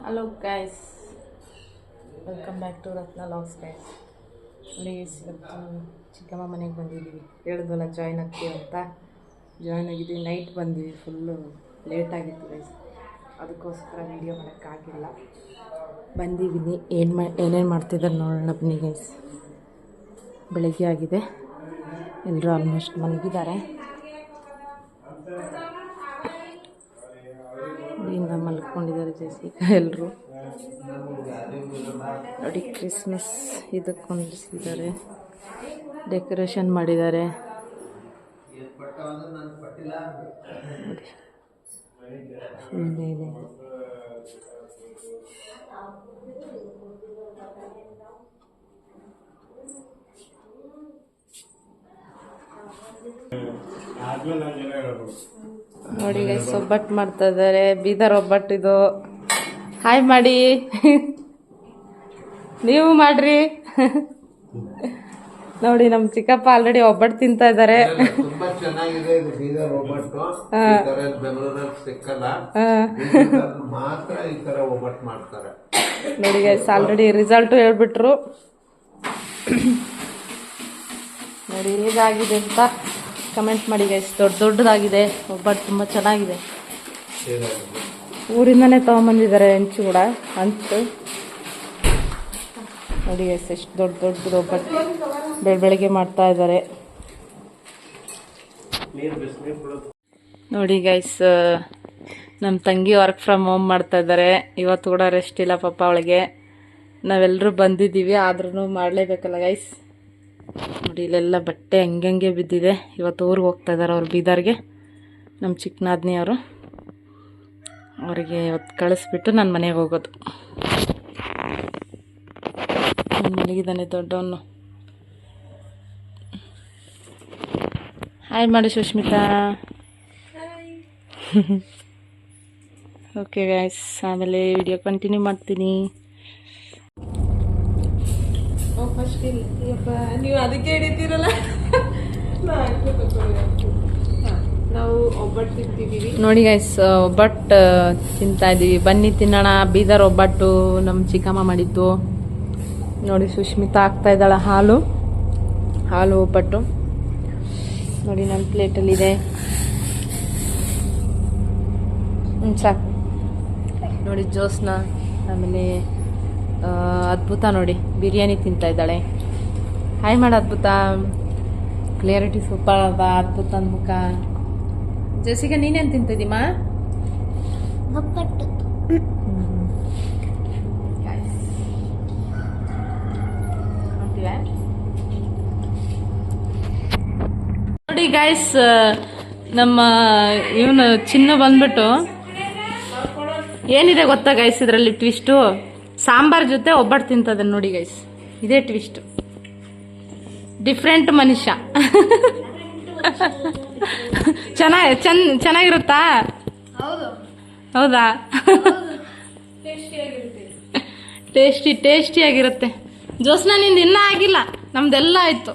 Hello guys, welcome back to Ratna logs guys. Please ಇವತ್ತು ಚಿಕ್ಕಮ್ಮ ಮನೆಗೆ ಬಂದಿದ್ದೀವಿ. ಹೇಳಿದ್ವಲ್ಲ ಜಾಯ್ನ್ ಆಗ್ತೀವಿ ಅಂತ. ಜಾಯ್ನ್ ಆಗಿದ್ವಿ. ನೈಟ್ ಬಂದ್ವಿ, ಫುಲ್ಲು ಲೇಟಾಗಿತ್ತು ಗೈಸ್. ಅದಕ್ಕೋಸ್ಕರ ವೀಡಿಯೋ ಮಾಡೋಕ್ಕಾಗಿಲ್ಲ. ಬಂದಿದ್ದೀನಿ. ಏನೇನು ಮಾಡ್ತಿದ್ದಾರೆ ನೋಡೋಣ ಬನ್ನಿ ಗೈಸ್. ಬೆಳಗ್ಗೆ ಆಗಿದೆ, ಎಲ್ಲರೂ ಆಲ್ಮೋಸ್ಟ್ ಮಲಗಿದ್ದಾರೆ. ಇಲ್ಲಿಂದ ಮಲ್ಕೊಂಡಿದ್ದಾರೆ ಜೆಸಿಕಾ ಎಲ್ಲರೂ. ನೋಡಿ, ಕ್ರಿಸ್ಮಸ್ ಇದಕ್ಕೆ ಹೊಂದಿಸಿದ್ದಾರೆ, ಡೆಕೋರೇಷನ್ ಮಾಡಿದ್ದಾರೆ. ನೋಡಿ ಇದೆ. ನೋಡಿ ಗೈಸ್, ಒಬ್ಬಟ್ಟು ಮಾಡ್ತಾ ಇದ್ದಾರೆ. ಬೀದರ್ ಒಬ್ಬಟ್ಟು ಇದು. ಹಾಯ್ ಮಾಡಿ, ನೀವು ಮಾಡ್ರಿ. ನೋಡಿ, ನಮ್ಮ ಚಿಕ್ಕಪ್ಪ ಆಲ್ರೆಡಿ ಒಬ್ಬಟ್ಟು ತಿಂತಾ ಇದ್ದಾರೆ. ತುಂಬಾ ಚೆನ್ನಾಗಿದೆ ಇದು ಬೀದರ್ ಒಬ್ಬಟ್ಟು. ಬೆಂಗಳೂರಲ್ಲಿ ಸಿಕ್ಕಲ್ಲ, ಮಾತ್ರ ಈ ತರ ಒಬ್ಬಟ್ಟು ಮಾಡ್ತಾರೆ. ನೋಡಿ ಗೈಸ್, ಆಲ್ರೆಡಿ ರಿಸಲ್ಟ್ ಹೇಳ್ಬಿಟ್ರು. ನೋಡಿ ಹೇಗಾಗಿದೆ ಅಂತ ಕಮೆಂಟ್ ಮಾಡಿ ಗೈಸ್. ದೊಡ್ಡದಾಗಿದೆ ಒಬ್ಬಟ್ಟು, ತುಂಬ ಚೆನ್ನಾಗಿದೆ. ಊರಿಂದನೇ ತೊಗೊಂಬಂದಿದ್ದಾರೆ ಹೆಂಚು ಕೂಡ, ಹಂಚು. ನೋಡಿ ಗೈಸ್, ಎಷ್ಟು ದೊಡ್ಡದು ಒಬ್ಬಟ್ಟು ಬೆಳಗ್ಗೆ ಮಾಡ್ತಾ ಇದ್ದಾರೆ. ನೋಡಿ ಗೈಸ್, ನಮ್ಮ ತಂಗಿ ವರ್ಕ್ ಫ್ರಮ್ ಹೋಮ್ ಮಾಡ್ತಾ ಇದ್ದಾರೆ. ಇವತ್ತು ಕೂಡ ರೆಸ್ಟ್ ಇಲ್ಲ ಪಾಪ ಅವಳಿಗೆ. ನಾವೆಲ್ಲರೂ ಬಂದಿದ್ದೀವಿ, ಆದ್ರೂ ಮಾಡಲೇಬೇಕಲ್ಲ ಗೈಸ್. ನೋಡಿ, ಇಲ್ಲೆಲ್ಲ ಬಟ್ಟೆ ಹಂಗೆ ಬಿದ್ದಿದೆ. ಇವತ್ತು ಊರಿಗೆ ಹೋಗ್ತಾ ಇದ್ದಾರೆ ಅವ್ರು, ಬೀದರ್ಗೆ. ನಮ್ಮ ಚಿಕ್ಕನಾದ್ನಿ ಅವರು. ಅವರಿಗೆ ಇವತ್ತು ಕಳಿಸ್ಬಿಟ್ಟು ನಾನು ಮನೆಗೆ ಹೋಗೋದು. ಮಲಗಿದ್ದಾನೆ ದೊಡ್ಡವನು. ಹಾಯ್ ಮಾಡಿ ಸುಷ್ಮಿತಾ. ಓಕೆ ಗೈಸ್, ಆಮೇಲೆ ವಿಡಿಯೋ ಕಂಟಿನ್ಯೂ ಮಾಡ್ತೀನಿ. ನೀವು ಅದಕ್ಕೆ ಹಿಡಿತೀರಲ್ಲ. ನಾವು ಒಬ್ಬಟ್ಟು ತಿಂತಿದ್ದೀವಿ. ನೋಡಿ ಗೈಸ್, ಒಬ್ಬಟ್ಟು ತಿಂತಾ ಇದ್ದೀವಿ. ಬನ್ನಿ ತಿನ್ನೋಣ. ಬೀದರ್ ಒಬ್ಬಟ್ಟು ನಮ್ಮ ಚಿಕ್ಕಮ್ಮ ಮಾಡಿದ್ದು. ನೋಡಿ, ಸುಷ್ಮಿತಾ ಹಾಕ್ತಾ ಇದ್ದಾಳೆ ಹಾಲು ಒಬ್ಬಟ್ಟು. ನೋಡಿ, ನನ್ನ ಪ್ಲೇಟಲ್ಲಿದೆ. ಸಾಕು. ನೋಡಿ, ಜೋಸ್ನ, ಆಮೇಲೆ ಅದ್ಭುತ ನೋಡಿ ಬಿರಿಯಾನಿ ತಿಂತಾ ಇದ್ದಾಳೆ. ಹಾಯ್ ಮಾಡ ಅದ್ಭುತ. ಕ್ಲಿಯರಿಟಿ ಸೂಪರ್ ಅದ ಅದ್ಭುತ ಮುಖ. ಜೆಸಿಕಾ, ನೀನೇನು ತಿಂತಿದ್ದೀಮ್ಮ? ನೋಡಿ ಗೈಸ್, ನಮ್ಮ ಇವನು ಚಿನ್ನ ಬಂದ್ಬಿಟ್ಟು ಏನಿದೆ ಗೊತ್ತಾ ಗೈಸ್, ಇದರಲ್ಲಿ ಟ್ವಿಸ್ಟು. ಸಾಂಬಾರ್ ಜೊತೆ ಒಬ್ಬಟ್ಟು ತಿಂತದ ನೋಡಿ ಗೈಸ್. ಇದೇ ಟ್ವಿಸ್ಟ್. ಡಿಫ್ರೆಂಟ್ ಮನುಷ್ಯ. ಚೆನ್ನಾಗಿರುತ್ತಾ? ಹೌದಾ? ಟೇಸ್ಟಿಯಾಗಿರುತ್ತೆ. ಜೋಸ್ನಾ, ನಿಂದು ಇನ್ನೂ ಆಗಿಲ್ಲ, ನಮ್ದೆಲ್ಲ ಆಯ್ತು.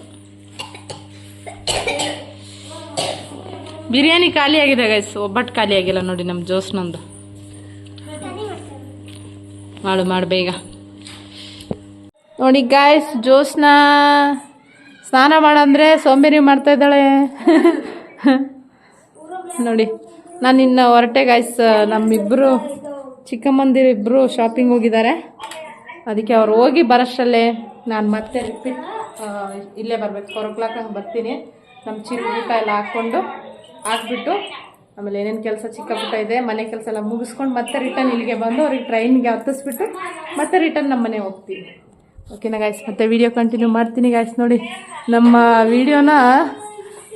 ಬಿರಿಯಾನಿ ಖಾಲಿ ಆಗಿದೆ ಗೈಸ್, ಒಬ್ಬಟ್ಟು ಖಾಲಿ ಆಗಿಲ್ಲ. ನೋಡಿ, ನಮ್ಮ ಜೋಸ್ನಂದು. ಮಾಡು ಬೇಗ. ನೋಡಿ ಗಾಯ್ಸ್, ಜೋಸ್ನ ಸ್ನಾನ ಮಾಡಂದ್ರೆ ಸೋಂಬೇರಿ ಮಾಡ್ತಾ ಇದ್ದಾಳೆ. ನೋಡಿ, ನಾನು ಇನ್ನು ಹೊರಟೆ ಗಾಯ್ಸ್. ನಮ್ಮಿಬ್ಬರು ಚಿಕ್ಕಮ್ಮಂದಿರಿಬ್ಬರು ಶಾಪಿಂಗ್ ಹೋಗಿದ್ದಾರೆ. ಅದಕ್ಕೆ ಅವ್ರು ಹೋಗಿ ಬರೋಷ್ಟಲ್ಲೇ ನಾನು ಮತ್ತೆ ರಿಪೀಟ್ ಇಲ್ಲೇ ಬರ್ಬೇಕು. 4 o'clock ಹಂಗೆ ಬರ್ತೀನಿ. ನಮ್ಮ ಊಟ ಎಲ್ಲ ಹಾಕ್ಬಿಟ್ಟು ಆಮೇಲೆ ಏನೇನು ಕೆಲಸ ಚಿಕ್ಕ ಪುಟ್ಟ ಇದೆ, ಮನೆ ಕೆಲಸ ಎಲ್ಲ ಮುಗಿಸ್ಕೊಂಡು ಮತ್ತೆ ರಿಟರ್ನ್ ಇಲ್ಲಿಗೆ ಬಂದು ಅವ್ರಿಗೆ ಟ್ರೈನ್ಗೆ ಹತ್ತಿಸ್ಬಿಟ್ಟು ಮತ್ತೆ ರಿಟರ್ನ್ ನಮ್ಮ ಮನೆ ಹೋಗ್ತೀವಿ. ಓಕೆನಾ ಗಾಯ್ಸ್? ಮತ್ತೆ ವಿಡಿಯೋ ಕಂಟಿನ್ಯೂ ಮಾಡ್ತೀನಿ ಗಾಯ್ಸ್. ನೋಡಿ, ನಮ್ಮ ವಿಡಿಯೋನ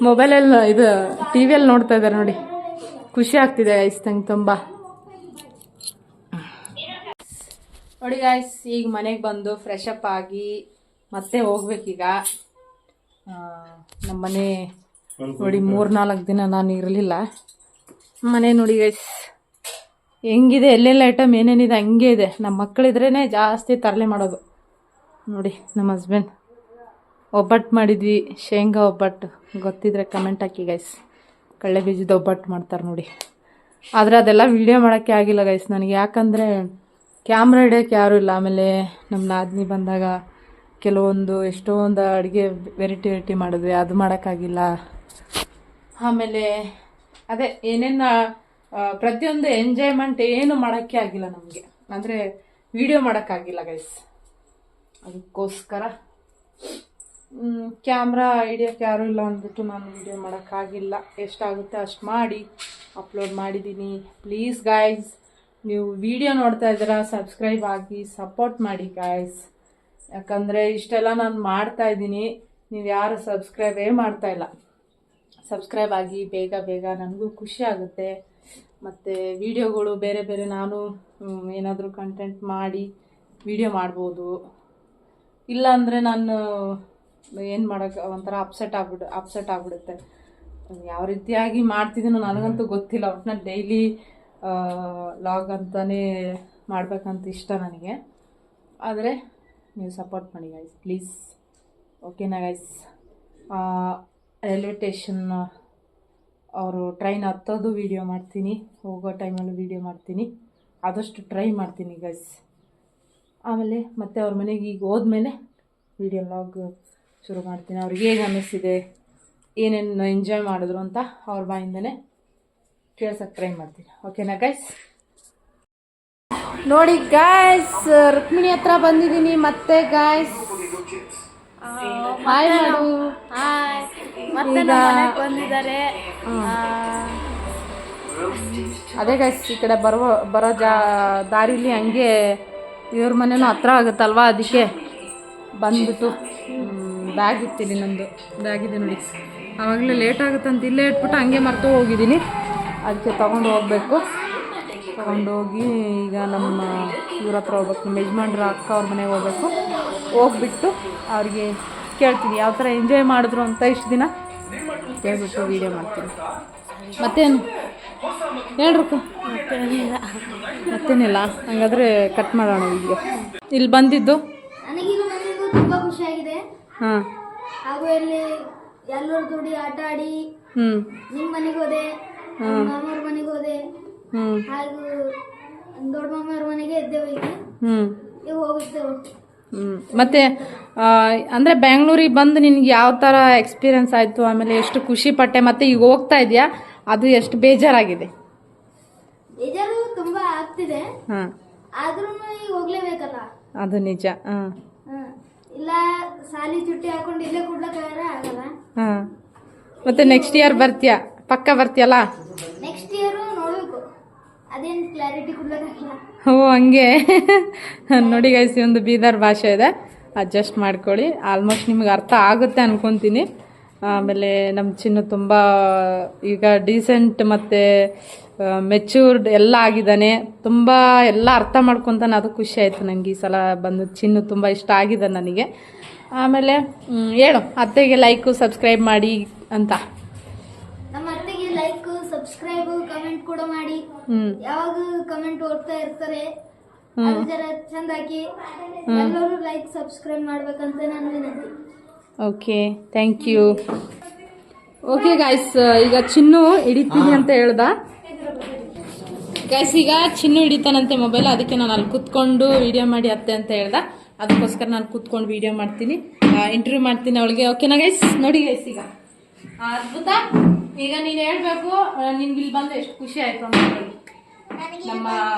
ಮೊಬೈಲಲ್ಲಿ ಇದು ಟಿವಿಯಲ್ಲಿ ನೋಡ್ತಾ ಇದ್ದಾರೆ. ನೋಡಿ, ಖುಷಿ ಆಗ್ತಿದೆ ಗಾಯ್ಸ್ ನಂಗೆ ತುಂಬ. ನೋಡಿ ಗಾಯ್ಸ್, ಈಗ ಮನೆಗೆ ಬಂದು ಫ್ರೆಶ್ ಅಪ್ ಆಗಿ ಮತ್ತೆ ಹೋಗ್ಬೇಕೀಗ. ನಮ್ಮ ಮನೆ ನೋಡಿ, 3-4 ದಿನ ನಾನು ಇರಲಿಲ್ಲ. ಮನೆ ನೋಡಿ ಗೈಸ್ ಹೆಂಗಿದೆ, ಎಲ್ಲೆಲ್ಲ ಐಟಮ್ ಏನೇನಿದೆ ಹಂಗೆ ಇದೆ. ನಮ್ಮ ಮಕ್ಕಳಿದ್ರೇ ಜಾಸ್ತಿ ತರಲೆ ಮಾಡೋದು. ನೋಡಿ, ನಮ್ಮ ಹಸ್ಬೆಂಡ್ ಒಬ್ಬಟ್ಟು ಮಾಡಿದ್ವಿ, ಶೇಂಗಾ ಒಬ್ಬಟ್ಟು. ಗೊತ್ತಿದ್ರೆ ಕಮೆಂಟ್ ಹಾಕಿ ಗೈಸ್. ಕಡಲೆ ಬೀಜದ ಒಬ್ಬಟ್ಟು ಮಾಡ್ತಾರೆ ನೋಡಿ. ಆದರೆ ಅದೆಲ್ಲ ವೀಡಿಯೋ ಮಾಡೋಕ್ಕೆ ಆಗಿಲ್ಲ ಗೈಸ್ ನನಗೆ. ಯಾಕಂದರೆ ಕ್ಯಾಮ್ರಾ ಹಿಡಿಯೋಕ್ಕೆ ಯಾರೂ ಇಲ್ಲ. ಆಮೇಲೆ ನಮ್ಮ ನಾದಿನಿ ಬಂದಾಗ ಕೆಲವೊಂದು ಎಷ್ಟೊಂದು ಅಡುಗೆ ವೆರೈಟಿ ಮಾಡಿದ್ವಿ, ಅದು ಮಾಡೋಕ್ಕಾಗಿಲ್ಲ. ಆಮೇಲೆ ಅದೇ ಏನೇನು ಪ್ರತಿಯೊಂದು ಎಂಜಾಯ್ಮೆಂಟ್ ಏನು ಮಾಡೋಕ್ಕೆ ಆಗಿಲ್ಲ ನಮಗೆ, ಅಂದರೆ ವಿಡಿಯೋ ಮಾಡೋಕ್ಕಾಗಿಲ್ಲ ಗೈಸ್. ಅದಕ್ಕೋಸ್ಕರ ಕ್ಯಾಮ್ರಾ ಹಿಡಿಯೋಕ್ಕೆ ಯಾರೂ ಇಲ್ಲ ಅಂದ್ಬಿಟ್ಟು ನಾನು ವಿಡಿಯೋ ಮಾಡೋಕ್ಕಾಗಿಲ್ಲ. ಎಷ್ಟಾಗುತ್ತೆ ಅಷ್ಟು ಮಾಡಿ ಅಪ್ಲೋಡ್ ಮಾಡಿದ್ದೀನಿ. ಪ್ಲೀಸ್ ಗಾಯ್ಸ್, ನೀವು ವಿಡಿಯೋ ನೋಡ್ತಾ ಇದ್ದೀರಾ, ಸಬ್ಸ್ಕ್ರೈಬ್ ಆಗಿ ಸಪೋರ್ಟ್ ಮಾಡಿ ಗಾಯ್ಸ್. ಯಾಕಂದರೆ ಇಷ್ಟೆಲ್ಲ ನಾನು ಮಾಡ್ತಾಯಿದ್ದೀನಿ, ನೀವು ಯಾರು ಸಬ್ಸ್ಕ್ರೈಬೇ ಮಾಡ್ತಾಯಿಲ್ಲ. ಸಬ್ಸ್ಕ್ರೈಬ್ ಆಗಿ ಬೇಗ ಬೇಗ, ನನಗೂ ಖುಷಿ ಆಗುತ್ತೆ. ಮತ್ತು ವಿಡಿಯೋಗಳು ಬೇರೆ ಬೇರೆ ನಾನು ಏನಾದರೂ ಕಂಟೆಂಟ್ ಮಾಡಿ ವಿಡಿಯೋ ಮಾಡ್ಬೋದು. ಇಲ್ಲಾಂದರೆ ನಾನು ಏನು ಮಾಡೋಕ್ಕೆ ಒಂಥರ ಅಪ್ಸೆಟ್ ಆಗಿಬಿಡುತ್ತೆ. ಯಾವ ರೀತಿಯಾಗಿ ಮಾಡ್ತಿದ್ದೀನೋ ನನಗಂತೂ ಗೊತ್ತಿಲ್ಲ. ಒಟ್ಟಿನಲ್ಲಿ ಡೈಲಿ ಲಾಗ್ ಅಂತಲೇ ಮಾಡಬೇಕಂತ ಇಷ್ಟ ನನಗೆ. ಆದರೆ ನೀವು ಸಪೋರ್ಟ್ ಮಾಡಿ ಗೈಸ್ ಪ್ಲೀಸ್, ಓಕೆನಾ ಗೈಸ್? ರೈಲ್ವೆ ಸ್ಟೇಷನ್ ಅವರು ಟ್ರೈನ್ ಹತ್ತೋದು ವೀಡಿಯೋ ಮಾಡ್ತೀನಿ, ಹೋಗೋ ಟೈಮಲ್ಲೂ ವೀಡಿಯೋ ಮಾಡ್ತೀನಿ, ಆದಷ್ಟು ಟ್ರೈ ಮಾಡ್ತೀನಿ ಗೈಸ್. ಆಮೇಲೆ ಮತ್ತೆ ಅವ್ರ ಮನೆಗೆ ಈಗ ಹೋದ್ಮೇಲೆ ವೀಡಿಯೋ ಲಾಗ್ ಶುರು ಮಾಡ್ತೀನಿ. ಅವ್ರಿಗೆ ಹೇಗೆ ಅನ್ನಿಸ್ತಿದೆ, ಏನೇನು ಎಂಜಾಯ್ ಮಾಡಿದ್ರು ಅಂತ ಅವ್ರ ಬಾಯಿಂದನೇ ಕೇಳ್ಸಕ್ಕೆ ಟ್ರೈ ಮಾಡ್ತೀನಿ. ಓಕೆನಾ ಗೈಸ್? ನೋಡಿ ಗಾಯ್ಸ್, ರುಕ್ಮಿಣಿ ಹತ್ರ ಬಂದಿದ್ದೀನಿ ಮತ್ತೆ ಗಾಯ್ಸ್. ಹಾಯ್ ಮಾಡು. ಮತ್ತೆ ಬಂದಿದ್ದಾರೆ. ಅದೇ ಗೈಸ್, ಈ ಕಡೆ ಬರೋ ದಾರಿಲಿ ಹಂಗೆ ಇವ್ರ ಮನೇನೂ ಹತ್ರ ಆಗುತ್ತಲ್ವಾ, ಅದಕ್ಕೆ ಬಂದ್ಬಿಟ್ಟು ಬ್ಯಾಗ್ ಇರ್ತೀನಿ. ನಂದು ಬ್ಯಾಗ್ ಇದೆ ನೋಡಿ, ಆವಾಗಲೇ ಲೇಟ್ ಆಗುತ್ತಂತ ಇಲ್ಲೇ ಇಟ್ಬಿಟ್ಟು ಹಂಗೆ ಮರ್ತು ಹೋಗಿದ್ದೀನಿ. ಅದಕ್ಕೆ ತೊಗೊಂಡು ಹೋಗಬೇಕು. ತೊಗೊಂಡೋಗಿ ಈಗ ನಮ್ಮ ಇವ್ರ ಹತ್ರ ಹೋಗ್ಬೇಕು, ನಮ್ಮ ಯಜಮಾನ್ರ ಅಕ್ಕ ಅವ್ರ ಮನೆಗೆ ಹೋಗ್ಬೇಕು. ಹೋಗ್ಬಿಟ್ಟು ಅವ್ರಿಗೆ ಕೇಳ್ತೀನಿ ಯಾವ ಥರ ಎಂಜಾಯ್ ಮಾಡಿದ್ರು ಅಂತ ಇಷ್ಟು ದಿನ ಕೇಳ್ಬಿಟ್ಟು ವೀಡಿಯೋ ಮಾಡ್ತೀನಿ. ಮತ್ತೇನು ಹೇಳ್ರಕ್ಕ? ಮತ್ತೇನಿಲ್ಲ. ಹಂಗಾದರೆ ಕಟ್ ಮಾಡೋಣ ವೀಡಿಯೋ. ಇಲ್ಲಿ ಬಂದಿದ್ದು ತುಂಬಾ ಖುಷಿಯಾಗಿದೆ. ಹಾಂ, ಹಾಗೂ ಇಲ್ಲಿ ಎಲ್ಲರೂ ದುಡಿ ಆಟ ಆಡಿ ನಿಮ್ಮ ಮನೆಗೆ ಹೋದೆ, ಮಾಮವ್ರ ಮನೆಗೆ ಹೋದೆ, ಹಾಗೂ ದೊಡ್ಡ ಮಾಮವ್ರ ಮನೆಗೆ ಇದ್ದೇವೆ. ಈಗ ಹೋಗಿದ್ದೇವೆ. ಮತ್ತೆ ಅಂದರೆ ಬೆಂಗಳೂರಿಗೆ ಬಂದು ನಿನ್ಗೆ ಯಾವ ಥರ ಎಕ್ಸ್ಪೀರಿಯನ್ಸ್ ಆಯಿತು? ಆಮೇಲೆ ಎಷ್ಟು ಖುಷಿ ಪಟ್ಟೆ? ಮತ್ತೆ ಈಗ ಹೋಗ್ತಾ ಇದೆಯಾ, ಅದು ಎಷ್ಟು ಬೇಜಾರಾಗಿದೆ? ಬೇಜಾರು ತುಂಬಾ ಆಗ್ತಿದೆ, ಆದ್ರೂ ಈಗ ಹೋಗ್ಲೇಬೇಕಲ್ಲ, ಅದು ನಿಜ. ಇಲ್ಲ ಸಾಲಿ ಚುಟ್ಟಿ ಹಾಕೊಂಡು ಇಲ್ಲೇ ಆಗಲ್ಲ. ಮತ್ತೆ ನೆಕ್ಸ್ಟ್ ಇಯರ್ ಬರ್ತೀಯಾ? ಪಕ್ಕ ಬರ್ತೀಯಲ್ಲ? ನೆಕ್ಸ್ಟ್ ಇಯರ್ ನೋಡ್ಬೇಕು, ಅದೇನು ಕ್ಲಾರಿಟಿ ಕೊಡ್ಲಿಕ್ಕಾಗಲ್ಲ. ಓ ಹಂಗೆ. ನೋಡಿ ಗೈಸ್, ಒಂದು ಬೀದರ್ ಭಾಷೆ ಇದೆ, ಅಡ್ಜಸ್ಟ್ ಮಾಡ್ಕೊಳ್ಳಿ. ಆಲ್ಮೋಸ್ಟ್ ನಿಮ್ಗೆ ಅರ್ಥ ಆಗುತ್ತೆ ಅನ್ಕೊತೀನಿ. ಆಮೇಲೆ ನಮ್ಮ ಚಿನ್ನು ತುಂಬ ಈಗ ಡೀಸೆಂಟ್ ಮತ್ತು ಮೆಚ್ಯೂರ್ಡ್ ಎಲ್ಲ ಆಗಿದ್ದಾನೆ. ತುಂಬ ಎಲ್ಲ ಅರ್ಥ ಮಾಡ್ಕೊತಾನೆ, ಅದು ಖುಷಿ ಆಯಿತು ನನಗೆ. ಈ ಸಲ ಬಂದು ಚಿನ್ನು ತುಂಬ ಇಷ್ಟ ಆಗಿದೆ ನನಗೆ. ಆಮೇಲೆ ಹೇಳು ಅತ್ತೆಗೆ ಲೈಕು ಸಬ್ಸ್ಕ್ರೈಬ್ ಮಾಡಿ ಅಂತ. ನಮ್ಮ ಅತ್ತೆಗೆ ಲೈಕ್ ಸಬ್ಸ್ಕ್ರೈಬ್ ಕಮೆಂಟ್ ಕೂಡ ಮಾಡಿ. ಯಾವಾಗ ಕಮೆಂಟ್ ಓದ್ತಾ ಇರ್ತಾರೆ, ಚಂದ ಹಾಕಿ ಎಲ್ಲರೂ ಲೈಕ್ ಸಬ್ಸ್ಕ್ರೈಬ್ ಮಾಡ್ಬೇಕಂತ ನಾನು ವಿನಂತಿ. Okay, thank you. Okay guys, ಈಗ ಚಿನ್ನು ಹಿಡಿತೀನಿ ಅಂತ ಹೇಳ್ದ ಗೈಸ್. ಈಗ ಚಿನ್ನು ಹಿಡಿತಾನಂತೆ ಮೊಬೈಲ್, ಅದಕ್ಕೆ ನಾನು ಅಲ್ಲಿ ಕೂತ್ಕೊಂಡು ವಿಡಿಯೋ ಮಾಡಿ ಅತ್ತೆ ಅಂತ ಹೇಳ್ದ. ಅದಕ್ಕೋಸ್ಕರ ನಾನು ಕೂತ್ಕೊಂಡು ವಿಡಿಯೋ ಮಾಡ್ತೀನಿ, ಇಂಟರ್ವ್ಯೂ ಮಾಡ್ತೀನಿ ಅವಳಿಗೆ. ಓಕೆನಾ ಗೈಸ್? ನೋಡಿ ಗೈಸ್, ಈಗ ಅದ್ಭುತ. ಈಗ ನೀನು ಹೇಳ್ಬೇಕು, ನಿನ್ಗೆ ಇಲ್ಲಿ ಬಂದು ಎಷ್ಟು ಖುಷಿ ಆಯ್ತು ಅಂತ ಹೇಳಿ ನಮ್ಮ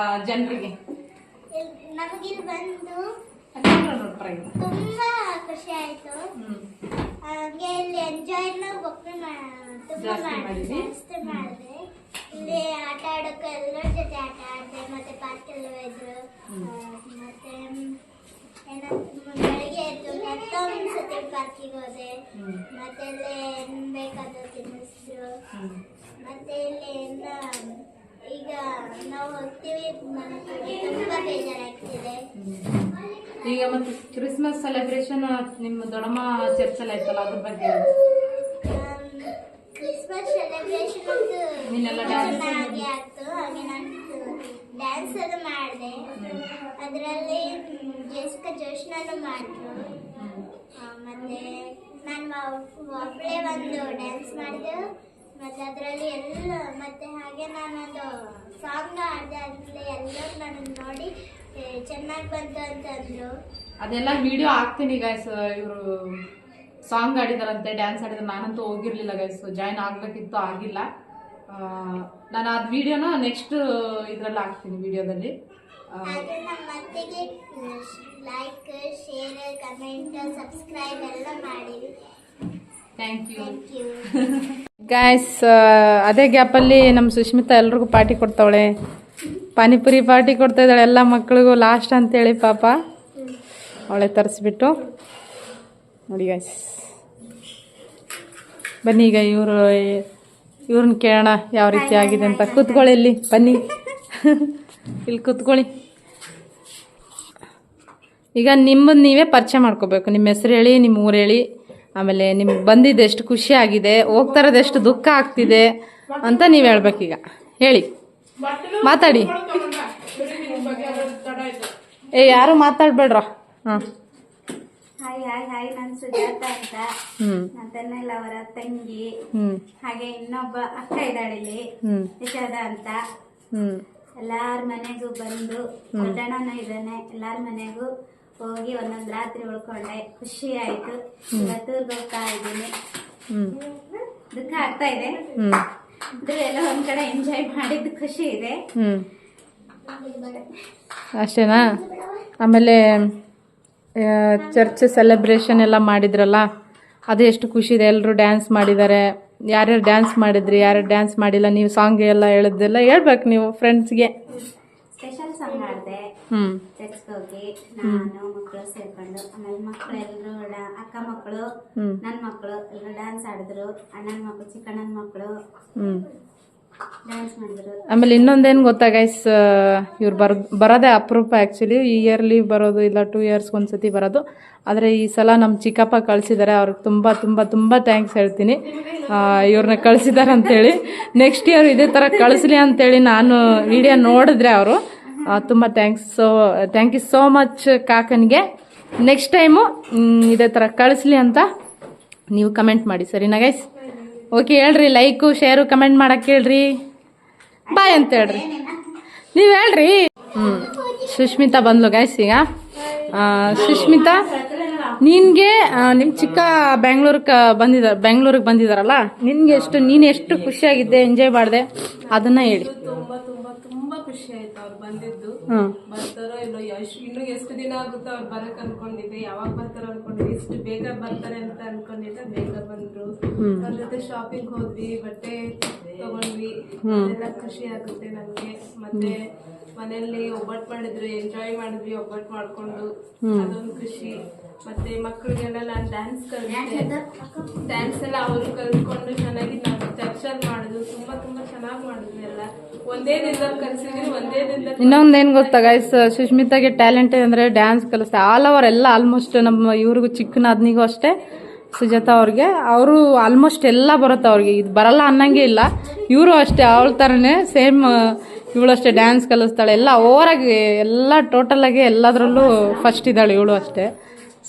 ಜನರಿಗೆ. ನಮಗಿಲ್ಲಿ ಬಂದು ತುಂಬಾ ಖುಷಿ ಆಯ್ತು. ಹಾಗೆ ಇಲ್ಲಿ ಎಂಜಾಯ್ನ ಜಾಸ್ತಿ ಮಾಡಿದೆ. ಇಲ್ಲಿ ಆಟ ಆಡೋಕೆ ಎಲ್ಲರ ಜೊತೆ ಆಟ ಆಡಿದೆ, ಮತ್ತೆ ಪಾರ್ಕ್ ಎಲ್ಲ ಹೋಯ್ತು. ಮತ್ತೆ ಬೆಳಿಗ್ಗೆ ಎದ್ದು ಮತ್ತೊಂದ್ಸತಿ ಪಾರ್ಕಿಗೆ ಹೋದೆ. ಮತ್ತೆ ಇಲ್ಲಿ ಏನ್ ಬೇಕಾದ್ರೂ ತಿನ್ನಿಸಿದ್ರು. ಮತ್ತೆ ಇಲ್ಲಿ ಈಗ ನಾವು ಹೋಗ್ತೀವಿ, ನನಗೆ ತುಂಬಾ ಬೇಜಾರಾಗ್ತಿದೆ. ಈಗ ಮತ್ತೆ ಕ್ರಿಸ್ಮಸ್ ಸೆಲೆಬ್ರೇಷನ್ ನಿಮ್ಮ ದೊಡ್ಡಮ್ಮ ಚರ್ಚಲ್ಲಿ ಆಯ್ತಲ್ಲ, ಅದ್ರ ಬಗ್ಗೆ ಕ್ರಿಸ್ಮಸ್ ಸೆಲೆಬ್ರೇಷನ್ ಚೆನ್ನಾಗಿ ಆಯ್ತು. ಹಾಗೆ ನಾನು ಡ್ಯಾನ್ಸ್ ಅದು ಮಾಡಿದೆ. ಅದರಲ್ಲಿ ಜೆಸಿಕಾ ಜೋಶ್ನಾನು ಮಾಡಿದ್ರು. ಮತ್ತೆ ನಾನು ಒಬ್ಬಳೇ ಒಂದು ಡ್ಯಾನ್ಸ್ ಮಾಡಿದೆ. ಮತ್ತೆ ಅದರಲ್ಲಿ ಎಲ್ಲ ಮತ್ತೆ ಹಾಗೆ ನಾನೊಂದು ಸಾಂಗ್ ಆಡಿದೆ ಅದರಲ್ಲಿ ಎಲ್ಲರೂ ನನ್ನ ನೋಡಿ ಚೆನ್ನಾಗಿ ಬಂತು ಅಂತಂದ್ರು. ಅದೆಲ್ಲ ವಿಡಿಯೋ ಹಾಕ್ತೀನಿ ಗೈಸ್. ಇವರು ಸಾಂಗ್ ಆಡಿದಾರಂತೆ, ಡ್ಯಾನ್ಸ್ ಆಡಿದ್ರು. ನಾನಂತೂ ಹೋಗಿರ್ಲಿಲ್ಲ ಗೈಸ್, ಜಾಯ್ನ್ ಆಗ್ಬೇಕಿತ್ತು, ಆಗಿಲ್ಲ. ನಾನು ಅದು ವಿಡಿಯೋನ ನೆಕ್ಸ್ಟ್ ಇದರಲ್ಲಿ ಹಾಕ್ತೀನಿ, ವಿಡಿಯೋದಲ್ಲಿ. ಹಾಗೆ ನಮ್ಮ ಅತ್ತೆಗೆ ಲೈಕ್, ಶೇರ್, ಕಮೆಂಟ್, ಸಬ್ಸ್ಕ್ರೈಬ್ ಎಲ್ಲ ಮಾಡಿರಿ. Thank you thank you guys. ಅದೇ ಗ್ಯಾಪಲ್ಲಿ ನಮ್ಮ ಸುಷ್ಮಿತಾ ಎಲ್ರಿಗೂ ಪಾರ್ಟಿ ಕೊಡ್ತಾವಳೆ. ಪಾನಿಪುರಿ ಪಾರ್ಟಿ ಕೊಡ್ತಾ ಇದ್ದಾಳೆ ಎಲ್ಲ ಮಕ್ಳಿಗೂ ಲಾಸ್ಟ್ ಅಂತೇಳಿ ಪಾಪ ಅವಳೆ ತರಿಸ್ಬಿಟ್ಟು. ನೋಡಿ ಗೈಸ್, ಬನ್ನಿ ಈಗ ಇವ್ರನ್ನ ಕೇಳೋಣ ಯಾವ ರೀತಿ ಆಗಿದೆ ಅಂತ. ಕೂತ್ಕೊಳ್ಳಿ ಇಲ್ಲಿ, ಬನ್ನಿ ಇಲ್ಲಿ ಕೂತ್ಕೊಳ್ಳಿ. ಈಗ ನಿಮ್ಮದು ನೀವೇ ಪರಿಚಯ ಮಾಡ್ಕೋಬೇಕು. ನಿಮ್ಮ ಹೆಸರು ಹೇಳಿ, ನಿಮ್ಮ ಊರು ಹೇಳಿ, ಆಮೇಲೆ ನಿಮ್ಗೆ ಬಂದಿದ್ದು ಎಷ್ಟು ಖುಷಿ ಆಗಿದೆ, ಹೋಗ್ತಾ ಇರೋದು ಎಷ್ಟು ದುಃಖ ಆಗ್ತಿದೆ ಅಂತ ನೀವು ಹೇಳ್ಬೇಕೀಗ. ಹೇಳಿ, ಮಾತಾಡಿ. ಯಾರು ಮಾತಾಡ್ಬೇಡ್ರ. ಹಾಂ, ಹಾಯ್ ಹಾಯ್ ಹಾಯ್, ನಾನು ಸುಜಾತ ಅಂತ. ನನ್ನಲ್ಲ ಅವರ ತಂಗಿ. ಹಾಗೆ ಇನ್ನೊಬ್ಬ ಅಕ್ಕ ಇದ್ದಾಳೆ ಇಲ್ಲಿ, ಯಶೋದ ಅಂತ. ಎಲ್ಲಾರ ಮನೆಗೂ ಬಂದು, ದೊಡ್ಡಣ್ಣನ ಇದ್ದಾನೆ, ಎಲ್ಲಾರ ಮನೆಗೂ ಹೋಗಿ ಒಂದೊಂದು ರಾತ್ರಿ ಉಳ್ಕೊಂಡೆ. ಖುಷಿ ಆಯ್ತು. ಇವತ್ತು ಹೋಗ್ತಾ ಇದ್ದೀನಿ. ದುಃಖ ಆಗ್ತಾ ಇದೆ, ಎಲ್ಲ ಒಂದ್ ಕಡೆ ಎಂಜಾಯ್ ಮಾಡಿದ್ದು ಖುಷಿ ಇದೆ. ಅಷ್ಟೇನಾ? ಆಮೇಲೆ ಚರ್ಚ್ ಸೆಲೆಬ್ರೇಷನ್ ಎಲ್ಲ ಮಾಡಿದ್ರಲ್ಲ, ಅದು ಎಷ್ಟು ಖುಷಿ ಇದೆ. ಎಲ್ಲರೂ ಡ್ಯಾನ್ಸ್ ಮಾಡಿದ್ದಾರೆ. ಯಾರ್ಯಾರು ಡ್ಯಾನ್ಸ್ ಮಾಡಿದ್ರಿ, ಯಾರ್ಯಾರು ಡ್ಯಾನ್ಸ್ ಮಾಡಿಲ್ಲ, ನೀವು ಸಾಂಗ್ ಎಲ್ಲ ಹೇಳಿದ್ದೆಲ್ಲ ಹೇಳ್ಬೇಕು ನೀವು ಫ್ರೆಂಡ್ಸ್ಗೆ. ಸ್ಪೆಷಲ್ ಸಾಂಗ್ ಆಡಿದೆ ಚರ್ಚ್ಗೆ ಹೋಗಿ, ನಾನು ಮಕ್ಕಳು ಸೇರ್ಕೊಂಡು. ಆಮೇಲೆ ಮಕ್ಕಳು ಎಲ್ಲರೂ, ಅಕ್ಕ ಮಕ್ಕಳು, ನನ್ನ ಮಕ್ಕಳು ಎಲ್ಲರೂ ಡ್ಯಾನ್ಸ್ ಆಡಿದ್ರು. ಅಣ್ಣನ ಮಕ್ಕಳು, ಚಿಕ್ಕಣ್ಣನ ಮಕ್ಕಳು ಡ್ಯಾನ್ಸ್ ಮಾಡಿದ್ರು. ಆಮೇಲೆ ಇನ್ನೊಂದೇನು ಗೊತ್ತಾ ಗೈಸ್, ಇವ್ರು ಬರೋದೇ ಅಪರೂಪ. ಆ್ಯಕ್ಚುಲಿ ಈ ಇಯರ್ಲಿ ಬರೋದು ಇಲ್ಲ, 2 years ಒಂದ್ಸತಿ ಬರೋದು. ಆದರೆ ಈ ಸಲ ನಮ್ಮ ಚಿಕ್ಕಪ್ಪ ಕಳಿಸಿದ್ದಾರೆ. ಅವ್ರಿಗೆ ತುಂಬ ತುಂಬ ತುಂಬ ಥ್ಯಾಂಕ್ಸ್ ಹೇಳ್ತೀನಿ, ಇವ್ರನ್ನ ಕಳಿಸಿದ್ದಾರೆ ಅಂತೇಳಿ. ನೆಕ್ಸ್ಟ್ ಇಯರ್ ಇದೇ ಥರ ಕಳಿಸ್ಲಿ ಅಂತೇಳಿ ನಾನು ವಿಡಿಯೋ ನೋಡಿದ್ರೆ ಅವರು ತುಂಬ ಥ್ಯಾಂಕ್ ಯು ಸೋ ಮಚ್ ಕಾಕನಿಗೆ. ನೆಕ್ಸ್ಟ್ ಟೈಮು ಇದೇ ಥರ ಕಳಿಸ್ಲಿ ಅಂತ ನೀವು ಕಮೆಂಟ್ ಮಾಡಿ, ಸರಿನಾ ಗೈಸ್? ಓಕೆ, ಹೇಳ್ರಿ, ಲೈಕು ಶೇರು ಕಮೆಂಟ್ ಮಾಡಕ್ಕೆ ಹೇಳ್ರಿ. ಬಾಯ್ ಅಂತ ಹೇಳ್ರಿ, ನೀವು ಹೇಳ್ರಿ. ಸುಷ್ಮಿತಾ ಬಂದ್ಲು ಗೈಸ್. ಈಗ ಸುಷ್ಮಿತಾ, ನಿನ್ಗೆ ನಿಮ್ಮ ಚಿಕ್ಕ ಬೆಂಗಳೂರಿಗೆ ಬಂದಿದಾರಲ್ಲ, ನೀನು ಎಷ್ಟು ಖುಷಿಯಾಗಿದ್ದೆ, ಎಂಜಾಯ್ ಮಾಡಿದೆ, ಅದನ್ನ ಹೇಳಿ. ತುಂಬಾ ಖುಷಿ ಆಯ್ತು ಅವ್ರು ಬಂದಿದ್ದು. ಬರ್ತಾರೋ ಇಲ್ಲೋ, ಇನ್ನು ಎಷ್ಟು ದಿನ ಆಗುತ್ತೋ ಅವ್ರು ಬರಕ್ ಅನ್ಕೊಂಡಿದ್ದೆ. ಯಾವಾಗ ಬರ್ತಾರೋ ಅನ್ಕೊಂಡಿದ್ದೆ, ಇಷ್ಟು ಬೇಗ ಬರ್ತಾರೆ ಅಂತ ಅನ್ಕೊಂಡಿದ್ದೆ. ಬೇಗ ಬಂದ್ರು. ಅವ್ರ ಜೊತೆ ಶಾಪಿಂಗ್ ಹೋದ್ವಿ, ಬಟ್ಟೆ ತಗೊಂಡ್ವಿ. ಎಲ್ಲ ಖುಷಿ ಆಗುತ್ತೆ ನಮ್ಗೆ. ಮತ್ತೆ ಮನೆಯಲ್ಲಿ ಒಬ್ಬಟ್ಟು ಮಾಡಿದ್ರು, ಎಂಜಾಯ್ ಮಾಡಿದ್ವಿ ಒಬ್ಬಟ್ಟು ಮಾಡ್ಕೊಂಡು, ಅದೊಂದು ಖುಷಿ. ಮತ್ತೆ ಮಕ್ಕಳಿಗೆಲ್ಲ ನಾನು ಡ್ಯಾನ್ಸ್ ಕಲಿತೆ. ಡ್ಯಾನ್ಸ್ ಎಲ್ಲ ಅವರು ಕಲ್ತ್ಕೊಂಡು ಚೆನ್ನಾಗಿ ನಾವು ಚರ್ಚಲ್ಲಿ ಮಾಡಿದ್ವಿ. ತುಂಬಾ ತುಂಬಾ ಚೆನ್ನಾಗಿ ಮಾಡಿದ್ವಿ. ಎಲ್ಲ ಒಂದೇ ದಿನದಲ್ಲಿ ಕಲಿಸಿದ್ವಿ, ಒಂದೇ ದಿನದಲ್ಲಿ. ಇನ್ನೊಂದೇನು ಗೊತ್ತಾ ಗೈಸ್, ಸುಷ್ಮಿತಾಗೆ ಟ್ಯಾಲೆಂಟ್ ಅಂದ್ರೆ ಡ್ಯಾನ್ಸ್ ಕಲಿಸ್ತಾರೆ. ಆಲ್ ಓವರ್ ಎಲ್ಲ ಆಲ್ಮೋಸ್ಟ್ ನಮ್ಮ ಇವ್ರಿಗೂ ಚಿಕ್ಕನಾದ್ನಿಗೂ ಅಷ್ಟೇ, ಸುಜಾತ ಅವ್ರಿಗೆ, ಅವರು ಆಲ್ಮೋಸ್ಟ್ ಎಲ್ಲ ಬರುತ್ತೆ ಅವ್ರಿಗೆ. ಇದು ಬರಲ್ಲ ಅನ್ನಂಗೆ ಇಲ್ಲ. ಇವರು ಅಷ್ಟೇ, ಅವಳ ಥರನೇ ಸೇಮ್ ಇವಳು ಅಷ್ಟೇ ಡ್ಯಾನ್ಸ್ ಕಲಿಸ್ತಾಳೆ. ಎಲ್ಲ ಓವರಾಗಿ ಎಲ್ಲ ಟೋಟಲಾಗಿ ಎಲ್ಲದರಲ್ಲೂ ಫಸ್ಟ್ ಇದ್ದಾಳೆ ಇವಳು ಅಷ್ಟೇ,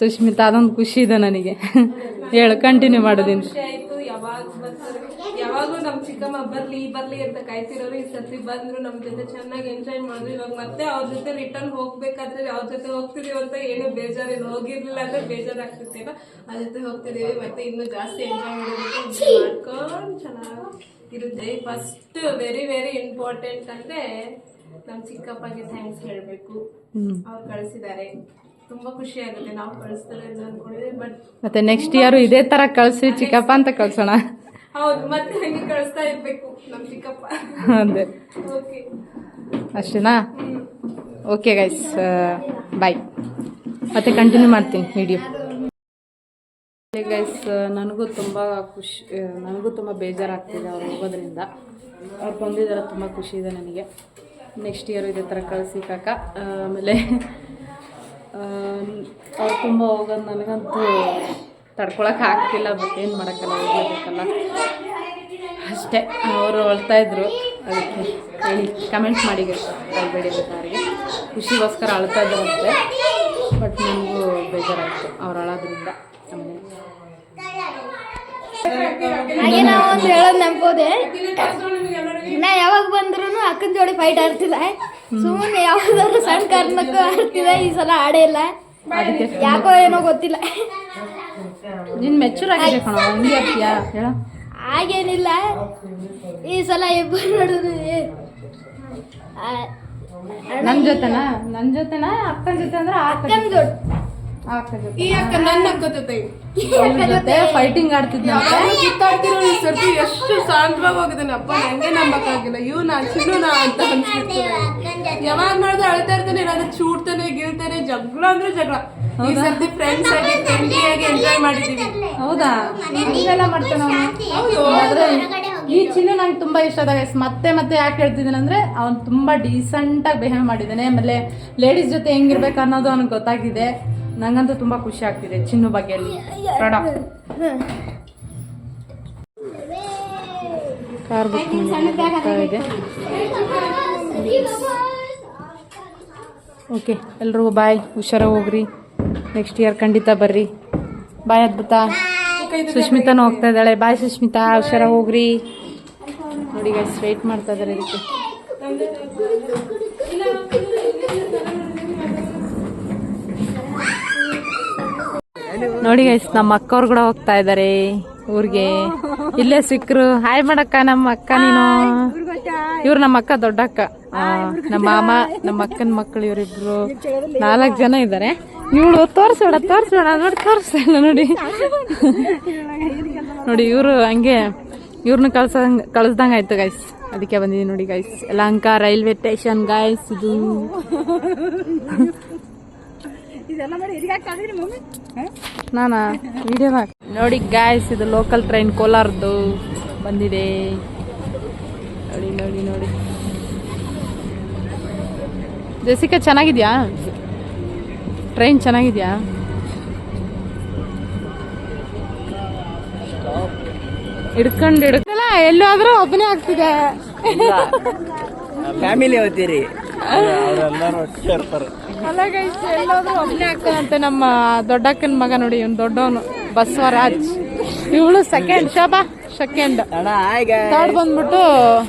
ಸುಷ್ಮಿತಾ. ಅದೊಂದು ಖುಷಿ ಇದೆ ನನಗೆ. ಹೇಳು, ಕಂಟಿನ್ಯೂ ಮಾಡೋದಿನ. ಖುಷಿ ಆಯ್ತು. ಯಾವಾಗೂ ನಮ್ ಚಿಕ್ಕಮ್ಮ ಬರ್ಲಿ ಅಂತ ಕಾಯ್ತಿರೋರು. ಈ ಸತಿ ಬಂದ್ರು, ನಮ್ ಜೊತೆ ಚೆನ್ನಾಗಿ ಎಂಜಾಯ್ ಮಾಡಿದ್ರು. ಇವಾಗ ಮತ್ತೆ ಅವ್ರ ಜೊತೆ ರಿಟರ್ನ್ ಹೋಗ್ಬೇಕಾದ್ರೆ ಅವ್ರ ಜೊತೆ ಹೋಗ್ತಿದೀವಿ ಅಂತ ಏನು ಬೇಜಾರಿಲ್ಲ. ಹೋಗಿರ್ಲಿಲ್ಲ ಅಂದ್ರೆ ಬೇಜಾರಾಗ್ತಿರ್ತೀವ. ಅವ್ರ ಜೊತೆ ಹೋಗ್ತಿದೀವಿ, ಮತ್ತೆ ಇನ್ನು ಜಾಸ್ತಿ ಎಂಜಾಯ್ ಮಾಡ್ಕೊಂಡು ಚೆನ್ನಾಗಿರುತ್ತೆ. ಫಸ್ಟ್ ವೆರಿ ವೆರಿ ಇಂಪಾರ್ಟೆಂಟ್ ಅಂದ್ರೆ ನಮ್ ಚಿಕ್ಕಪ್ಪಗೆ ಥ್ಯಾಂಕ್ಸ್ ಹೇಳ್ಬೇಕು. ಅವ್ರು ಕಳ್ಸಿದ್ದಾರೆ. ತುಂಬಾ ಖುಷಿ ಆಗುತ್ತೆ. ನಾವು ಕಳಿಸ್ತಾರೆ ಅನ್ಕೊಂಡಿದ್ವಿ, ಬಟ್ ಮತ್ತೆ ನೆಕ್ಸ್ಟ್ ಇಯರ್ ಇದೇ ತರ ಕಳ್ಸಿ ಚಿಕ್ಕಪ್ಪ ಅಂತ ಕಳ್ಸೋಣ. ಹೌದು, ಮತ್ತೆ ಹಂಗೆ ಕಳಿಸ್ತಾ ಇರ್ಬೇಕು ನಮ್ ಚಿಕ್ಕಪ್ಪ. ಅದೇ, ಓಕೆ, ಅಷ್ಟೇನಾ? ಓಕೆ ಗೈಸ್, ಬಾಯ್. ಮತ್ತೆ ಕಂಟಿನ್ಯೂ ಮಾಡ್ತೀನಿ ವಿಡಿಯೋ. ಗೈಸ್, ನನಗೂ ತುಂಬ ಬೇಜಾರಾಗ್ತಿದೆ ಅವ್ರು ಹೋಗೋದ್ರಿಂದ. ಅವ್ರು ಬಂದಿದ್ದಾರೆ, ತುಂಬ ಖುಷಿ ಇದೆ ನನಗೆ. ನೆಕ್ಸ್ಟ್ ಇಯರ್ ಇದೇ ಥರ ಕಳಿಸಿ ಕಾಕ. ಆಮೇಲೆ ಅವ್ರು ತುಂಬ ಹೋಗೋದು ನನಗಂತೂ ತಡ್ಕೊಳಕ್ಕೆ ಆಗ್ತಿಲ್ಲ, ಬಟ್ ಏನು ಮಾಡೋಕ್ಕಲ್ಲ, ಹೋಗ್ಲೇಬೇಕಲ್ಲ ಅಷ್ಟೇ. ಅವರು ಅಳ್ತಾಯಿದ್ರು, ಅದಕ್ಕೆ ಹೇಳಿ ಕಮೆಂಟ್ ಮಾಡಿ ಕಾಲ್ಬೇಡಿ ಅಂತ ಅವರಿಗೆ. ಖುಷಿಗೋಸ್ಕರ ಅಳ್ತಾ ಇದ್ದಾರಂತೆ, ಬಟ್ ನನಗೂ ಬೇಜಾರಾಯಿತು ಅವ್ರು ಅಳೋದ್ರಿಂದ. ಆಮೇಲೆ ಹಾಗೆ ನಾವು ಒಂದು ಹೇಳೋದು ನೆನಪೋದೆ, ನಾ ಯಾವಾಗ ಬಂದ್ರು ಅಕ್ಕನ ಜೋಡಿ ಫೈಟ್ ಆಡ್ತಿಲ್ಲ, ಸುಮ್ಮನೆ ಯಾವ್ದಾದ್ರು ಸಣ್ಣ ಕಾರಣಕ್ಕೂ ಆಡ್ತಿಲ್ಲ. ಈ ಸಲ ಆಡೇ ಇಲ್ಲ, ಯಾಕೋ ಏನೋ ಗೊತ್ತಿಲ್ಲ. ನಿನ್ ಮೆಚೂರ್ ಆಗಿದೆ ಕಣ, ಹಂಗೆ ಆಗ್ತೀಯಾ ಹೇಳ. ಹಾಗೇನಿಲ್ಲ, ಈ ಸಲ ಇಬ್ಬರು ನೋಡಿದ್ರು ನನ್ನ ಜೊತೆನಾ ಅಕ್ಕನ ಜೊತೆ ಅಂದ್ರೆ ಅಕ್ಕನ ಜೋಡಿ ಈ ಅಕ್ಕ ನನ್ನ ಅಕ್ಕ ಜೊತೆ ಫೈಟಿಂಗ್ ಆಡ್ತಿದ್ನಂತೆ. ಕಿತ್ತಾಡ್ತಿರೋ ಈ ಸರ್ತಿ ಎಷ್ಟು ಶಾಂತವಾಗಿ ಹೋಗಿದ್ದಾನಪ್ಪ, ನಂಗೆ ನಂಬಕ್ಕಾಗಿಲ್ಲ. ಚಿನ್ನೂನಾ ಅಂತ ಅನ್ಸ್ಬಿಡ್ತಾರೆ. ಯಾವಾಗ ನೋಡಿದ್ರೆ ಅಳ್ತಾ ಇರ್ತಾನೆ, ಏನಾದ್ರು ಚೂಡ್ತಾನೆ ಗಿಲ್ತಾನೆ, ಜಗಳ ಅಂದ್ರೆ ಜಗಳ. ಈ ಸರ್ತಿ ಫ್ರೆಂಡ್ಸ್ ಆಗಿ ಫ್ರೆಂಡ್ಲಿ ಆಗಿ ಎಂಜಾಯ್ ಮಾಡಿದೀವಿ. ಹೌದಾ, ಹಿಂಗೆಲ್ಲ ಮಾಡ್ತಾನ ಆದ್ರೆ ಈ ಚಿನ್ನು ನಂಗೆ ತುಂಬಾ ಇಷ್ಟ ಆದ ಗೈಸ್. ಮತ್ತೆ ಯಾಕೆ ಹೇಳ್ತಿದ್ದೀನಿ ಅಂದ್ರೆ ಅವ್ನು ತುಂಬಾ ಡೀಸೆಂಟ್ ಆಗಿ ಬಿಹೇವ್ ಮಾಡಿದ್ದಾನೆ. ಆಮೇಲೆ ಲೇಡೀಸ್ ಜೊತೆ ಹೆಂಗಿರ್ಬೇಕು ಅನ್ನೋದು ಅವ್ನಿಗೆ ಗೊತ್ತಾಗಿದೆ. ನಂಗಂತೂ ತುಂಬಾ ಖುಷಿ ಆಗ್ತಿದೆ ಚಿನ್ನು ಬಗ್ಗೆ. ಕಾರ್ ಬುಕ್ ಇದೆ. ಓಕೆ, ಎಲ್ರಿಗೂ ಬಾಯ್, ಹುಷಾರಾಗಿ ಹೋಗ್ರಿ. ನೆಕ್ಸ್ಟ್ ಇಯರ್ ಖಂಡಿತ ಬರ್ರಿ. ಬಾಯ್ ಅದ್ಭುತ. ಸುಷ್ಮಿತಾನು ಹೋಗ್ತಾ ಇದ್ದಾಳೆ. ಬಾಯ್ ಸುಷ್ಮಿತಾ, ಹುಷಾರಾಗಿ ಹೋಗ್ರಿ. ನೋಡಿ ಗೈಸ್, ವೇಟ್ ಮಾಡ್ತಾ ಇದ್ದಾರೆ ಇದಕ್ಕೆ. ನೋಡಿ ಗೈಸ್, ನಮ್ಮ ಅಕ್ಕವ್ರು ಕೂಡ ಹೋಗ್ತಾ ಇದ್ದಾರೆ ಊರಿಗೆ. ಇಲ್ಲೇ ಸಿಕ್ಕರು. ಹಾಯ್ ಮಾಡಕ್ಕ ನಮ್ಮ ಅಕ್ಕ ನೀನು. ಇವ್ರು ನಮ್ಮ ಅಕ್ಕ, ದೊಡ್ಡ ಅಕ್ಕ. ನಮ್ಮ ಮಾಮ, ನಮ್ಮ ಅಕ್ಕನ ಮಕ್ಕಳು ಇವರಿಬ್ರು 4 ಜನ ಇದ್ದಾರೆ. ಇವಳು ತೋರಿಸೋಣ ನೋಡಿ, ತೋರಿಸ್ತಾಯಿಲ್ಲ ನೋಡಿ. ನೋಡಿ ಇವರು ಹಂಗೆ ಇವ್ರನ್ನ ಕಳಿಸ್ದಂಗೆ ಆಯ್ತು ಗೈಸ್. ಅದಕ್ಕೆ ಬಂದಿದ್ದೀನಿ ನೋಡಿ guys. Yelahanka railway station guys ಇದು. ನಾನಾ ವಿಡಿಯೋ ನೋಡಿ ಗಾಯ್ಸ್, ಇದು ಲೋಕಲ್ ಟ್ರೈನ್ ಕೋಲಾರದ್ದು ಬಂದಿದೆ. ನೋಡಿ ಜೆಸಿಕಾ, ಚೆನ್ನಾಗಿದ್ಯಾ ಟ್ರೈನ್? ಚೆನ್ನಾಗಿದ್ಯಾ? ಹಿಡ್ಕಲ್ಲ, ಎಲ್ಲಾದ್ರೂ ಒಬ್ಬನೇ ಆಗ್ತಿದೆ. ಫ್ಯಾಮಿಲಿ ಹೋಗ್ತೀರಿ, ಅಲ್ಲ ಗೈಸ್, ಎಲ್ಲಾದ್ರೂ ಒಬ್ಬನೇ ಆಗ್ತಾನಂತೆ. ನಮ್ಮ ದೊಡ್ಡಕ್ಕನ ಮಗ ನೋಡಿ, ಇವ್ನು ದೊಡ್ಡವನು ಬಸವರಾಜ್. ಇವಳು ಸೆಕೆಂಡ್, ಶೋಭಾ ಸೆಕೆಂಡ್. ಥರ್ಡ್ ಬಂದ್ಬಿಟ್ಟು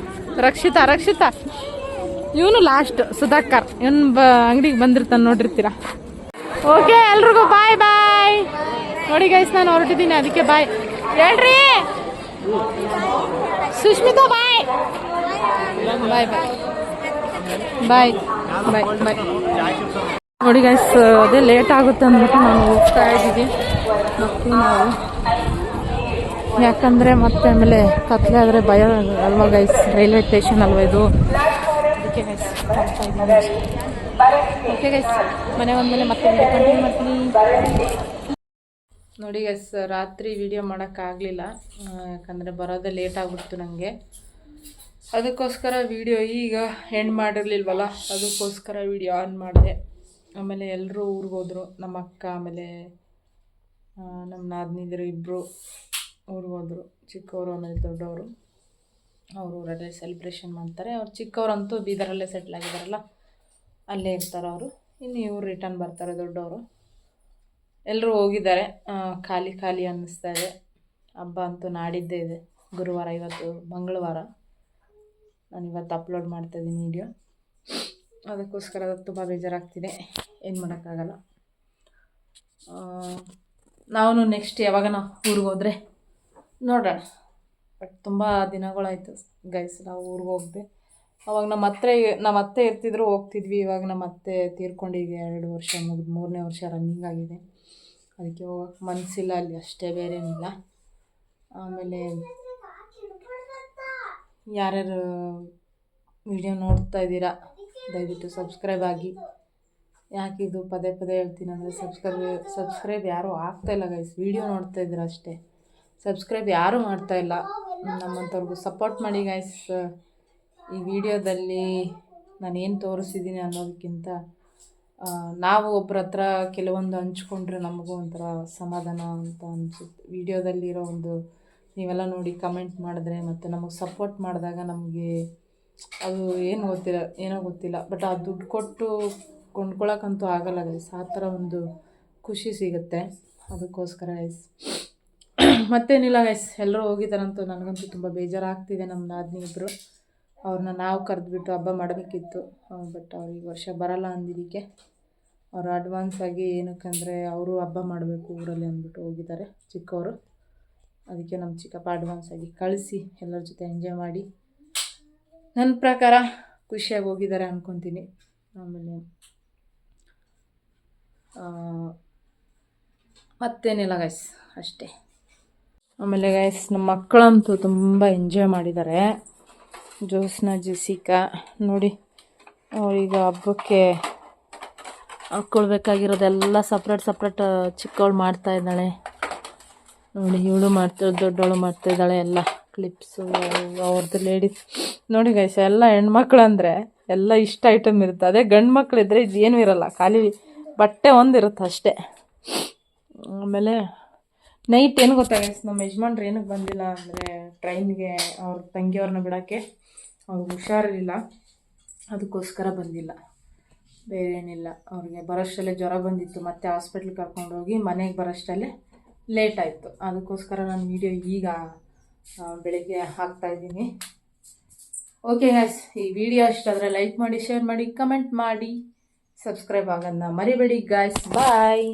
ರಕ್ಷಿತಾ. ಇವನು ಲಾಸ್ಟ್ ಸುಧಾಕರ್. ಇವನ್ ಅಂಗಡಿಗೆ ಬಂದಿರ್ತಾನೆ, ನೋಡಿರ್ತೀರಾ. ಓಕೆ, ಎಲ್ರಿಗೂ ಬಾಯ್. ನೋಡಿ ಗೈಸ್, ನಾನು ಹೊರಟಿದ್ದೀನಿ, ಅದಕ್ಕೆ ಬಾಯ್ ಹೇಳ್ರಿ. ಸುಷ್ಮಿತಾ ಬಾಯ್. ನೋಡಿ ಗೈಸ್, ಅದೇ ಲೇಟ್ ಆಗುತ್ತೆ ಅಂದ್ಬಿಟ್ಟು ನಾನು ಹೋಗ್ತಾ ಇದ್ದೀವಿ. ಮತ್ತೆ ನಾವು ಯಾಕಂದರೆ ಮತ್ತೆ ಆಮೇಲೆ ಕತ್ಲೆ ಆದರೆ ಭಯ ಅಲ್ವಾ ಗೈಸ್, ರೈಲ್ವೆ ಸ್ಟೇಷನ್ ಅಲ್ವಾ ಇದು. ಅದಕ್ಕೆ ಗೈಸ್ ಹೋಗ್ತಾ ಇದ್ದೀನಿ. ಓಕೆ ಗೈಸ್, ಮನೆ ಬಂದಮೇಲೆ ಮತ್ತೆ ಕಂಟಿನ್ಯೂ ಮಾಡ್ತೀನಿ. ನೋಡಿ ಗೈಸ್, ರಾತ್ರಿ ವಿಡಿಯೋ ಮಾಡೋಕ್ಕಾಗಲಿಲ್ಲ, ಯಾಕಂದರೆ ಬರೋದೇ ಲೇಟ್ ಆಗಿಬಿಡ್ತು ನನಗೆ. ಅದಕ್ಕೋಸ್ಕರ ವಿಡಿಯೋ ಈಗ ಎಂಡ್ ಮಾಡಿರಲಿಲ್ವಲ್ಲ, ಅದಕ್ಕೋಸ್ಕರ ವಿಡಿಯೋ ಆನ್ ಮಾಡಿದೆ. ಆಮೇಲೆ ಎಲ್ಲರೂ ಊರಿಗೆ ಹೋದರು. ನಮ್ಮ ಅಕ್ಕ, ಆಮೇಲೆ ನಮ್ಮ ನಾದಿನಿದ್ರು ಇಬ್ಬರು ಊರಿಗೆ ಹೋದರು. ಚಿಕ್ಕವರು ಆಮೇಲೆ ದೊಡ್ಡವರು. ಅವರು ಊರಲ್ಲೇ ಸೆಲೆಬ್ರೇಷನ್ ಮಾಡ್ತಾರೆ. ಅವ್ರು ಚಿಕ್ಕವರಂತೂ ಬೀದರಲ್ಲೇ ಸೆಟ್ಲ್ ಆಗಿದ್ದಾರಲ್ಲ, ಅಲ್ಲೇ ಇರ್ತಾರೆ ಅವರು. ಇನ್ನು ಇವ್ರು ರಿಟರ್ನ್ ಬರ್ತಾರೆ, ದೊಡ್ಡವರು. ಎಲ್ಲರೂ ಹೋಗಿದ್ದಾರೆ. ಖಾಲಿ ಅನ್ನಿಸ್ತಾ ಇದೆ. ಹಬ್ಬ ಅಂತೂ ನಾಡಿದ್ದೇ ಇದೆ, ಗುರುವಾರ. ಇವತ್ತು ಮಂಗಳವಾರ. ನಾನು ಇವತ್ತು ಅಪ್ಲೋಡ್ ಮಾಡ್ತಾಯಿದ್ದೀನಿ ವಿಡಿಯೋ. ಅದಕ್ಕೋಸ್ಕರ ತುಂಬ ಬೇಜಾರಾಗ್ತಿದೆ, ಏನು ಮಾಡೋಕ್ಕಾಗಲ್ಲ. ನಾವು ನೆಕ್ಸ್ಟ್ ಯಾವಾಗ ನಾವು ಊರಿಗೆ ಹೋದರೆ ನೋಡೋಣ. ಬಟ್ ತುಂಬ ದಿನಗಳಾಯಿತು ಗೈಸ್ ನಾವು ಊರಿಗೆ ಹೋಗದೆ. ಅವಾಗ ನಮ್ಮ ಅತ್ತೆ ಇರ್ತಿದ್ರು, ಹೋಗ್ತಿದ್ವಿ. ಇವಾಗ ನಮ್ಮ ಅತ್ತೆ ತೀರ್ಕೊಂಡಿಗೆ 2 ವರ್ಷ ಮುಗಿದು 3ನೇ ವರ್ಷ ರನ್ನಿಂಗ್ ಆಗಿದೆ. ಅದಕ್ಕೆ ಹೋಗೋಕ್ಕೆ ಮನಸ್ಸಿಲ್ಲ ಅಲ್ಲಿ, ಅಷ್ಟೇ, ಬೇರೇನಿಲ್ಲ. ಆಮೇಲೆ ಯಾರ್ಯಾರು ವಿಡಿಯೋ ನೋಡ್ತಾ ಇದ್ದೀರಾ, ದಯವಿಟ್ಟು ಸಬ್ಸ್ಕ್ರೈಬ್ ಆಗಿ. ಯಾಕಿದು ಪದೇ ಹೇಳ್ತೀನಿ ಅಂದರೆ, ಸಬ್ಸ್ಕ್ರೈಬ್ ಯಾರೂ ಆಗ್ತಾಯಿಲ್ಲ ಗೈಸ್. ವಿಡಿಯೋ ನೋಡ್ತಾ ಇದ್ದೀರಾ ಅಷ್ಟೇ, ಸಬ್ಸ್ಕ್ರೈಬ್ ಯಾರೂ ಮಾಡ್ತಾಯಿಲ್ಲ. ನಮ್ಮಂಥವ್ರಿಗೂ ಸಪೋರ್ಟ್ ಮಾಡಿ ಗೈಸ್. ಈ ವಿಡಿಯೋದಲ್ಲಿ ನಾನೇನು ತೋರಿಸಿದ್ದೀನಿ ಅನ್ನೋದಕ್ಕಿಂತ ನಾವು ಒಬ್ಬರ ಹತ್ರ ಕೆಲವೊಂದು ಹಂಚ್ಕೊಂಡ್ರೆ ನಮಗೂ ಒಂಥರ ಸಮಾಧಾನ ಅಂತ ಅನಿಸುತ್ತೆ. ವಿಡಿಯೋದಲ್ಲಿರೋ ಒಂದು ನೀವೆಲ್ಲ ನೋಡಿ ಕಮೆಂಟ್ ಮಾಡಿದ್ರೆ ಮತ್ತು ನಮಗೆ ಸಪೋರ್ಟ್ ಮಾಡಿದಾಗ ನಮಗೆ ಅದು ಏನೋ ಗೊತ್ತಿಲ್ಲ. ಬಟ್ ಆ ದುಡ್ಡು ಕೊಟ್ಟು ಕೊಂಡ್ಕೊಳ್ಳೋಕ್ಕಂತೂ ಆಗಲ್ಲ ಗೈಸ್. ಆ ಥರ ಒಂದು ಖುಷಿ ಸಿಗುತ್ತೆ. ಅದಕ್ಕೋಸ್ಕರ ಗೈಸ್ ಮತ್ತೇನಿಲ್ಲ ಗೈಸ್, ಎಲ್ಲರೂ ಹೋಗಿದ್ದಾರಂತೂ. ನನಗಂತೂ ತುಂಬ ಬೇಜಾರಾಗ್ತಿದೆ. ನಮ್ಮ ನಾದಿನಿ ಇಬ್ಬರು ಅವ್ರನ್ನ ನಾವು ಕರೆದ್ಬಿಟ್ಟು ಹಬ್ಬ ಮಾಡಬೇಕಿತ್ತು, ಬಟ್ ಅವ್ರು ಈ ವರ್ಷ ಬರಲ್ಲ ಅಂದಿದ್ದಕ್ಕೆ ಅವರು ಅಡ್ವಾನ್ಸ್ ಆಗಿ ಏನಕ್ಕಂದರೆ ಅವರು ಹಬ್ಬ ಮಾಡಬೇಕು ಊರಲ್ಲಿ ಅಂದ್ಬಿಟ್ಟು ಹೋಗಿದ್ದಾರೆ ಚಿಕ್ಕವರು. ಅದಕ್ಕೆ ನಮ್ಮ ಚಿಕ್ಕಪ್ಪ ಅಡ್ವಾನ್ಸ್ ಆಗಿ ಕಳಿಸಿ ಎಲ್ಲರ ಜೊತೆ ಎಂಜಾಯ್ ಮಾಡಿ ನನ್ನ ಪ್ರಕಾರ ಖುಷಿಯಾಗಿ ಹೋಗಿದ್ದಾರೆ ಅಂದ್ಕೊತೀನಿ. ಆಮೇಲೆ ಮತ್ತೇನಿಲ್ಲ ಗೈಸ್, ಅಷ್ಟೇ. ಆಮೇಲೆ ಗೈಸ್, ನಮ್ಮ ಮಕ್ಕಳಂತೂ ತುಂಬ ಎಂಜಾಯ್ ಮಾಡಿದ್ದಾರೆ. ಜೋಸ್ನಾ, ಜೆಸಿಕಾ ನೋಡಿ, ಈಗ ಹಬ್ಬಕ್ಕೆ ಹಾಕ್ಕೊಳ್ಬೇಕಾಗಿರೋದೆಲ್ಲ ಸಪ್ರೇಟ್ ಚಿಕ್ಕವಳು ಮಾಡ್ತಾ ಇದ್ದಾಳೆ ನೋಡಿ. ಇವಳು ಮಾಡ್ತಾಳೆ, ದೊಡ್ಡವಳು ಮಾಡ್ತಾಯಿದ್ದಾಳೆ. ಎಲ್ಲ ಕ್ಲಿಪ್ಸು ಅವ್ರದ್ದು ಲೇಡೀಸ್ ನೋಡಿ ಗೈಸ್, ಎಲ್ಲ ಹೆಣ್ಮಕ್ಳು ಅಂದರೆ ಎಲ್ಲ ಇಷ್ಟ ಐಟಮ್ ಇರುತ್ತೆ. ಅದೇ ಗಂಡು ಮಕ್ಕಳಿದ್ರೆ ಇದೇನೂ ಇರೋಲ್ಲ, ಖಾಲಿ ಬಟ್ಟೆ ಒಂದಿರುತ್ತೆ ಅಷ್ಟೇ. ಆಮೇಲೆ ನೈಟ್ ಏನು ಗೊತ್ತಾ ಗೈಸ್, ನಮ್ಮ ಯಜಮಾನ್ರು ಏನಕ್ಕೆ ಬಂದಿಲ್ಲ ಅಂದರೆ ಟ್ರೈನ್ಗೆ ಅವ್ರ ತಂಗಿಯವ್ರನ್ನ ಬಿಡೋಕ್ಕೆ ಅವ್ರಿಗೆ ಹುಷಾರಿರಲಿಲ್ಲ, ಅದಕ್ಕೋಸ್ಕರ ಬಂದಿಲ್ಲ, ಬೇರೆ ಏನಿಲ್ಲ. ಅವ್ರಿಗೆ ಬರೋಷ್ಟರಲ್ಲೇ ಜ್ವರ ಬಂದಿತ್ತು, ಮತ್ತೆ ಹಾಸ್ಪಿಟ್ಲಿಗೆ ಕರ್ಕೊಂಡೋಗಿ ಮನೆಗೆ ಬರೋಷ್ಟರಲ್ಲೇ ಲೇಟ್ ಆಯಿತು. ಅದಕ್ಕೋಸ್ಕರ ನಾನು ವೀಡಿಯೋ ಈಗ ಬೆಳಗ್ಗೆ ಹಾಕ್ತಾಯಿದ್ದೀನಿ. ಓಕೆ ಗೈಸ್, ಈ ವಿಡಿಯೋ ಇಷ್ಟಾದರೆ ಲೈಕ್ ಮಾಡಿ, ಶೇರ್ ಮಾಡಿ, ಕಮೆಂಟ್ ಮಾಡಿ, ಸಬ್ಸ್ಕ್ರೈಬ್ ಆಗೋದನ್ನ ಮರಿಬೇಡಿ ಗೈಸ್. ಬಾಯ್.